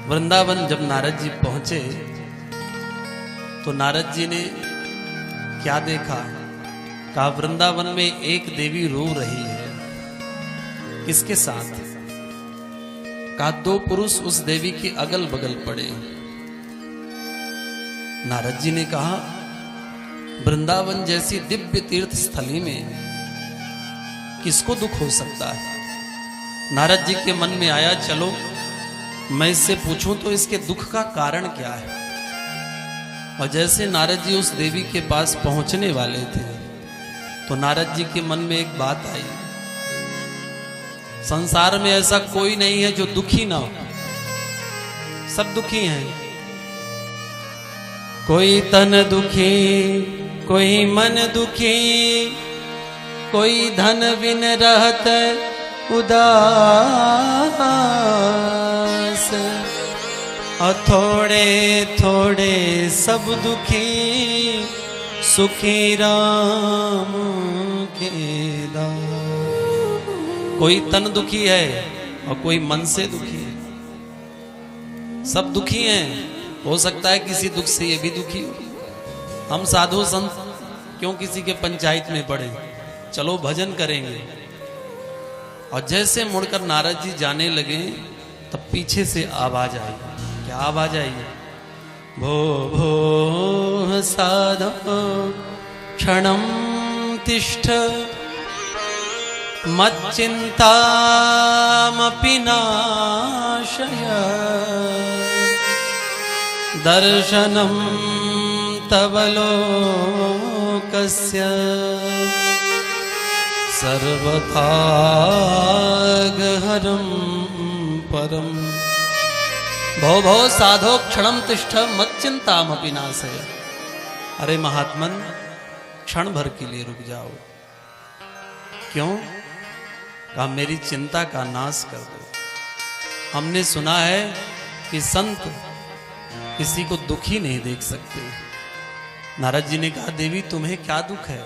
वृंदावन जब नारद जी पहुंचे तो नारद जी ने क्या देखा? कहा वृंदावन में एक देवी रो रही है। किसके साथ? कहा दो पुरुष उस देवी के अगल बगल पड़े। नारद जी ने कहा वृंदावन जैसी दिव्य तीर्थ स्थली में किसको दुख हो सकता है? नारद जी के मन में आया चलो मैं इससे पूछूं तो इसके दुख का कारण क्या है। और जैसे नारद जी उस देवी के पास पहुंचने वाले थे तो नारद जी के मन में एक बात आई, संसार में ऐसा कोई नहीं है जो दुखी ना हो, सब दुखी हैं। कोई तन दुखी, कोई मन दुखी, कोई धन बिन रहत उदास, और थोड़े थोड़े सब दुखी, सुखी राम के दास। कोई तन दुखी है और कोई मन से दुखी है, सब दुखी हैं। हो सकता है किसी दुख से ये भी दुखी हो। हम साधु संत क्यों किसी के पंचायत में पड़े, चलो भजन करेंगे। और जैसे मुड़कर नारद जी जाने लगे तब पीछे से आवाज आई। क्या आवाज आई? भो भो साधो क्षणं तिष्ठ, मच्चिंतामपि नाशय, दर्शनं तव लोकस्य सर्वथा गहरं परम। भो भो साधो क्षणं तिष्ठ मच्चिंतामपि नाशय। अरे महात्मन क्षण भर के लिए रुक जाओ। क्यों? कहा मेरी चिंता का नाश कर दो। हमने सुना है कि संत किसी को दुखी नहीं देख सकते। नारद जी ने कहा देवी तुम्हें क्या दुख है?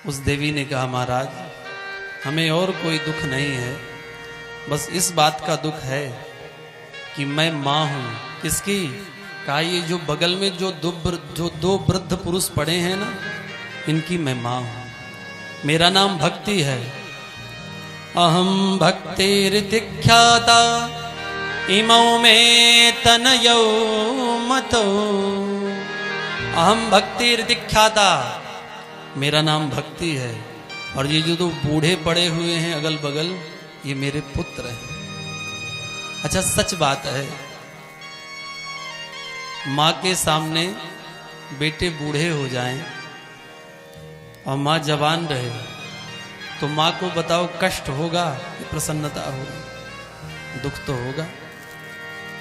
उस देवी ने कहा महाराज हमें और कोई दुख नहीं है, बस इस बात का दुख है कि मैं माँ हूं। किसकी? कहा ये जो बगल में जो दो वृद्ध पुरुष पड़े हैं ना, इनकी मैं माँ हूं। मेरा नाम भक्ति है। अहम भक्तिर्दिख्याता इमौ में तनयो मतो। अहम भक्तिर्दिख्याता, मेरा नाम भक्ति है। और ये जो दो बूढ़े पड़े हुए हैं अगल बगल, ये मेरे पुत्र हैं। अच्छा सच बात है, माँ के सामने बेटे बूढ़े हो जाएं और माँ जवान रहे तो माँ को बताओ कष्ट होगा कि प्रसन्नता होगी? दुख तो होगा।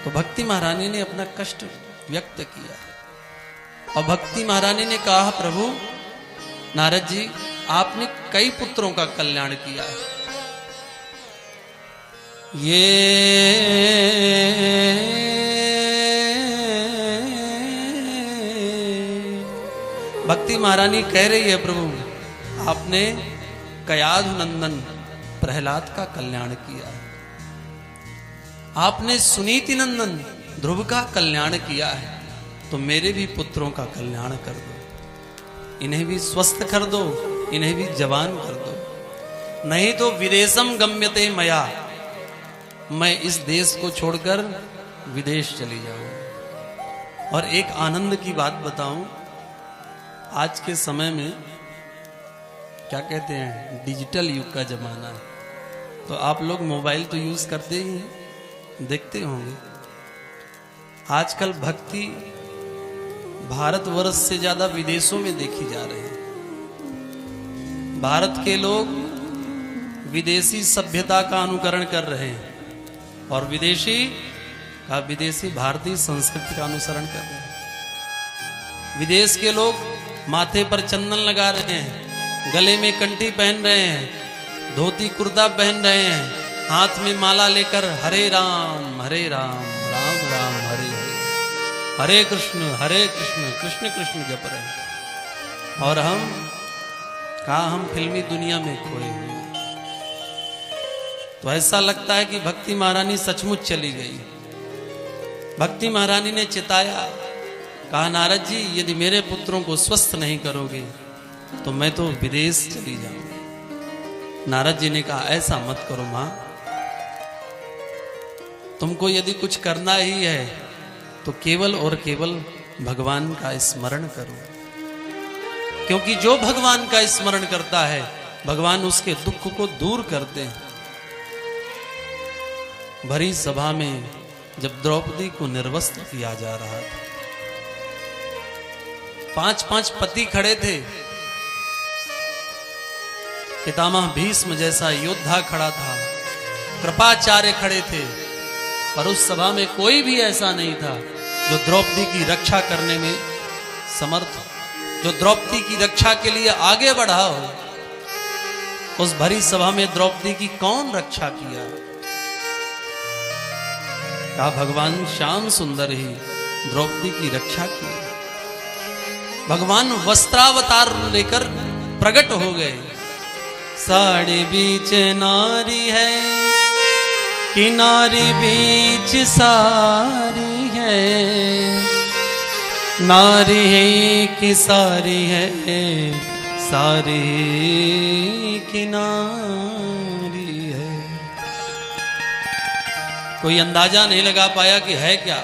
तो भक्ति महारानी ने अपना कष्ट व्यक्त किया और भक्ति महारानी ने कहा प्रभु नारद जी आपने कई पुत्रों का कल्याण किया है। ये भक्ति महारानी कह रही है प्रभु आपने कयाधु नंदन प्रहलाद का कल्याण किया है, आपने सुनीति नंदन ध्रुव का कल्याण किया है, तो मेरे भी पुत्रों का कल्याण कर दो। इन्हें भी स्वस्थ कर दो, इन्हें भी जवान कर दो, नहीं तो विदेशम गम्यते मया, मैं इस देश को छोड़कर विदेश चली जाऊं। और एक आनंद की बात बताऊं, आज के समय में क्या कहते हैं डिजिटल युग का जमाना है, तो आप लोग मोबाइल तो यूज करते ही हैं, देखते होंगे। आजकल भक्ति भारतवर्ष से ज्यादा विदेशों में देखी जा रही है। भारत के लोग विदेशी सभ्यता का अनुकरण कर रहे हैं और विदेशी भारतीय संस्कृति का अनुसरण कर रहे हैं। विदेश के लोग माथे पर चंदन लगा रहे हैं, गले में कंठी पहन रहे हैं, धोती कुर्ता पहन रहे हैं, हाथ में माला लेकर हरे राम राम राम हरे हरे, हरे कृष्ण कृष्ण कृष्ण जप रहे हैं। और हम फिल्मी दुनिया में खोए हुए। तो ऐसा लगता है कि भक्ति महारानी सचमुच चली गई। भक्ति महारानी ने चिताया, कहा नारद जी यदि मेरे पुत्रों को स्वस्थ नहीं करोगे तो मैं तो विदेश चली जाऊंगी। नारद जी ने कहा ऐसा मत करो मां, तुमको यदि कुछ करना ही है तो केवल और केवल भगवान का स्मरण करो, क्योंकि जो भगवान का स्मरण करता है भगवान उसके दुख को दूर करते हैं। भरी सभा में जब द्रौपदी को निर्वस्त्र किया जा रहा था, 5-5 पति खड़े थे, पितामह भीष्म जैसा योद्धा खड़ा था, कृपाचार्य खड़े थे, पर उस सभा में कोई भी ऐसा नहीं था जो द्रौपदी की रक्षा करने में समर्थ, जो द्रौपदी की रक्षा के लिए आगे बढ़ा हो। उस भरी सभा में द्रौपदी की कौन रक्षा किया? कहा भगवान श्याम सुंदर ही द्रौपदी की रक्षा की। भगवान वस्त्रावतार लेकर प्रकट हो गए। साड़ी बीच नारी है कि नारी बीच सारी है, नारी है कि सारी है, सारी की नारी है। कोई अंदाजा नहीं लगा पाया कि है क्या।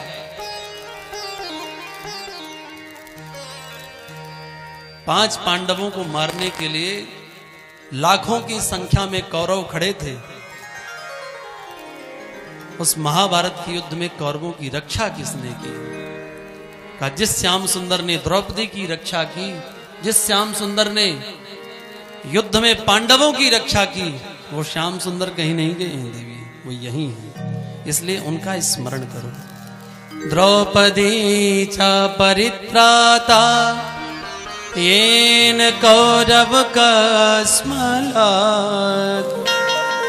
पांच पांडवों को मारने के लिए लाखों की संख्या में कौरव खड़े थे। उस महाभारत के युद्ध में कौरवों की रक्षा किसने की? कहा जिस श्याम सुंदर ने द्रौपदी की रक्षा की, जिस श्याम सुंदर ने युद्ध में पांडवों की रक्षा की, वो श्याम सुंदर कहीं नहीं गए हैं देवी, वो यही हैं। इसलिए उनका स्मरण करो। द्रौपदी च परित्राता येन कौरव कस्मलात्,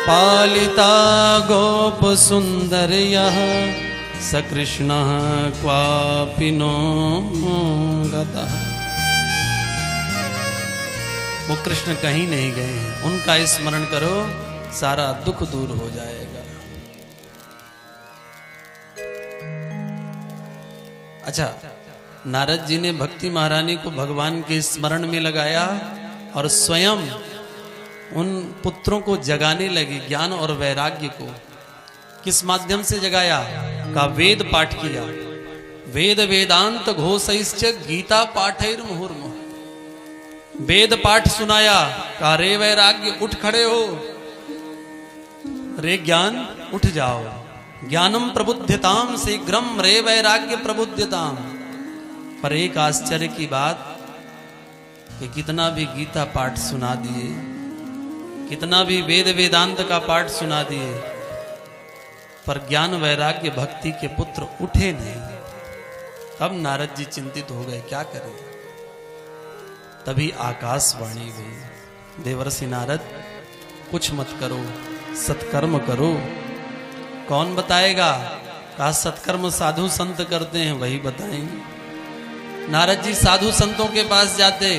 पालिता गोप सुंदर्यः सकृष्णः क्वापि नो गतः। वो कृष्ण कहीं नहीं गए हैं, उनका स्मरण करो, सारा दुख दूर हो जाएगा। अच्छा, नारद जी ने भक्ति महारानी को भगवान के स्मरण में लगाया और स्वयं उन पुत्रों को जगाने लगी, ज्ञान और वैराग्य को। किस माध्यम से जगाया? का वेद पाठ किया। वेद वेदांत घोषैश्च गीता पाठैर मुहुर्मुहुः। वेद पाठ सुनाया। का रे वैराग्य उठ खड़े हो, रे ज्ञान उठ जाओ। ज्ञानम प्रबुद्धताम शीघ्रम रे वैराग्य प्रबुद्धताम। पर एक आश्चर्य की बात कि कितना भी गीता पाठ सुना दिए, कितना भी वेद वेदांत का पाठ सुना दिए, पर ज्ञान वैराग्य भक्ति के पुत्र उठे नहीं। तब नारद जी चिंतित हो गए, क्या करें। तभी आकाशवाणी हुई, देवर्षि नारद कुछ मत करो, सत्कर्म करो। कौन बताएगा? कहा सत्कर्म साधु संत करते हैं, वही बताएंगे। नारद जी साधु संतों के पास जाते,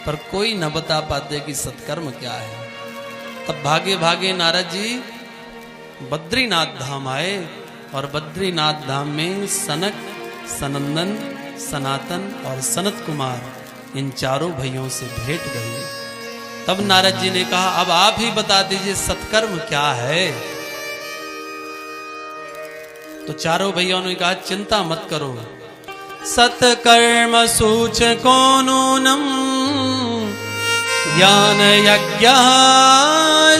पर कोई न बता पाते कि सत्कर्म क्या है। तब भागे भागे नारद जी बद्रीनाथ धाम आए, और बद्रीनाथ धाम में सनक, सनंदन, सनातन और सनत कुमार, इन चारों भाइयों से भेंट गई। तब नारद जी ने कहा अब आप ही बता दीजिए सत्कर्म क्या है। तो चारों भाइयों ने कहा चिंता मत करो, सत्कर्म सूचको नूनम ज्ञान यज्ञ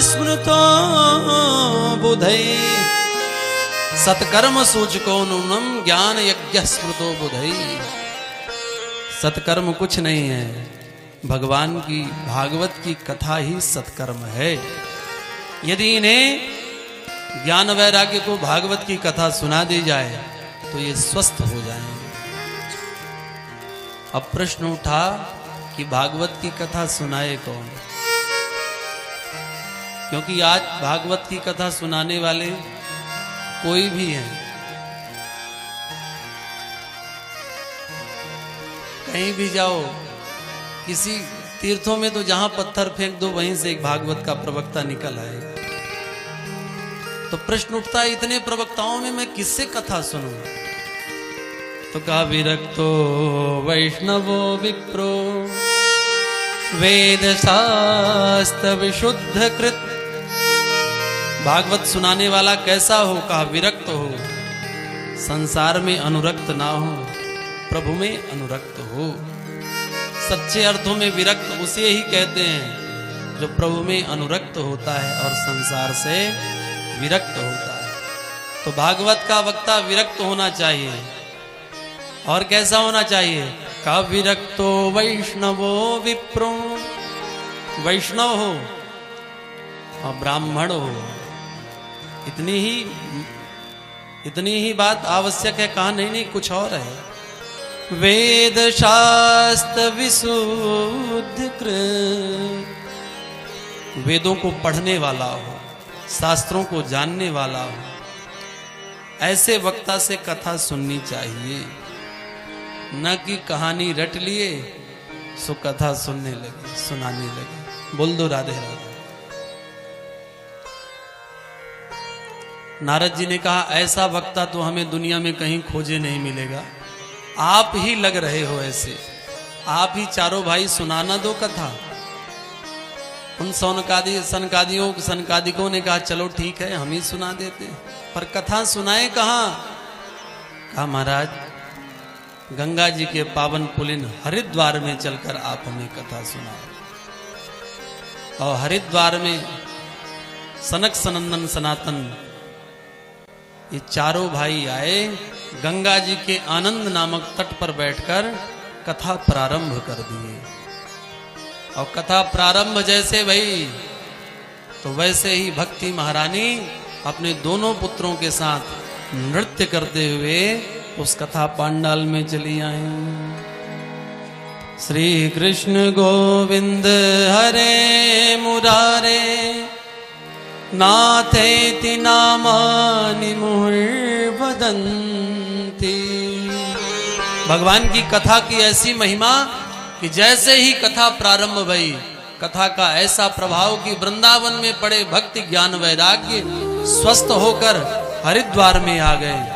स्मृतो बुधै। सत्कर्म सूचको नूनम ज्ञान यज्ञ स्मृतो बुधै। सत्कर्म कुछ नहीं है, भगवान की भागवत की कथा ही सत्कर्म है। यदि इन्हें ज्ञान वैराग्य को भागवत की कथा सुना दी जाए तो ये स्वस्थ हो जाएंगे। अब प्रश्न उठा कि भागवत की कथा सुनाए कौन? क्योंकि आज भागवत की कथा सुनाने वाले कोई भी हैं। कहीं भी जाओ, किसी तीर्थों में तो जहां पत्थर फेंक दो वहीं से एक भागवत का प्रवक्ता निकल आएगा। तो प्रश्न उठता है, इतने प्रवक्ताओं में मैं किससे कथा सुनूं? तो कहा विरक्तो वैष्णवो विप्रो वेद शास्त्र विशुद्ध कृत। भागवत सुनाने वाला कैसा हो? कहा विरक्त हो, संसार में अनुरक्त ना हो, प्रभु में अनुरक्त हो। सच्चे अर्थों में विरक्त उसे ही कहते हैं जो प्रभु में अनुरक्त होता है और संसार से विरक्त होता है। तो भागवत का वक्ता विरक्त होना चाहिए। और कैसा होना चाहिए? का विरक्तो वैष्णवो विप्रो, वैष्णव हो और ब्राह्मण हो। इतनी ही बात आवश्यक है। कहा नहीं नहीं कुछ और है। वेद शास्त्र विशुद्ध कृत, वेदों को पढ़ने वाला हो, शास्त्रों को जानने वाला हो, ऐसे वक्ता से कथा सुननी चाहिए। न कि कहानी रट लिए सो कथा सुनने लगे, सुनाने लगे। बोल दो राधे राधे। नारद जी ने कहा ऐसा वक्ता तो हमें दुनिया में कहीं खोजे नहीं मिलेगा। आप ही लग रहे हो ऐसे, आप ही चारों भाई सुनाना दो कथा। उन सनकादिकों ने कहा चलो ठीक है हम ही सुना देते, पर कथा सुनाए कहाँ? कहा महाराज गंगा जी के पावन पुलिन हरिद्वार में चलकर आप हमें कथा सुनाओ। और हरिद्वार में सनक सनंदन सनातन ये चारों भाई आए, गंगा जी के आनंद नामक तट पर बैठकर कथा प्रारंभ कर दिए। और कथा प्रारंभ जैसे भई तो वैसे ही भक्ति महारानी अपने दोनों पुत्रों के साथ नृत्य करते हुए उस कथा पांडाल में चली आई। श्री कृष्ण गोविंद हरे मुरारे नाथेति नामानि मुहुर्वदन्ति। भगवान की कथा की ऐसी महिमा कि जैसे ही कथा प्रारंभ भई, कथा का ऐसा प्रभाव कि वृंदावन में पड़े भक्ति ज्ञान वैराग्य स्वस्थ होकर हरिद्वार में आ गए।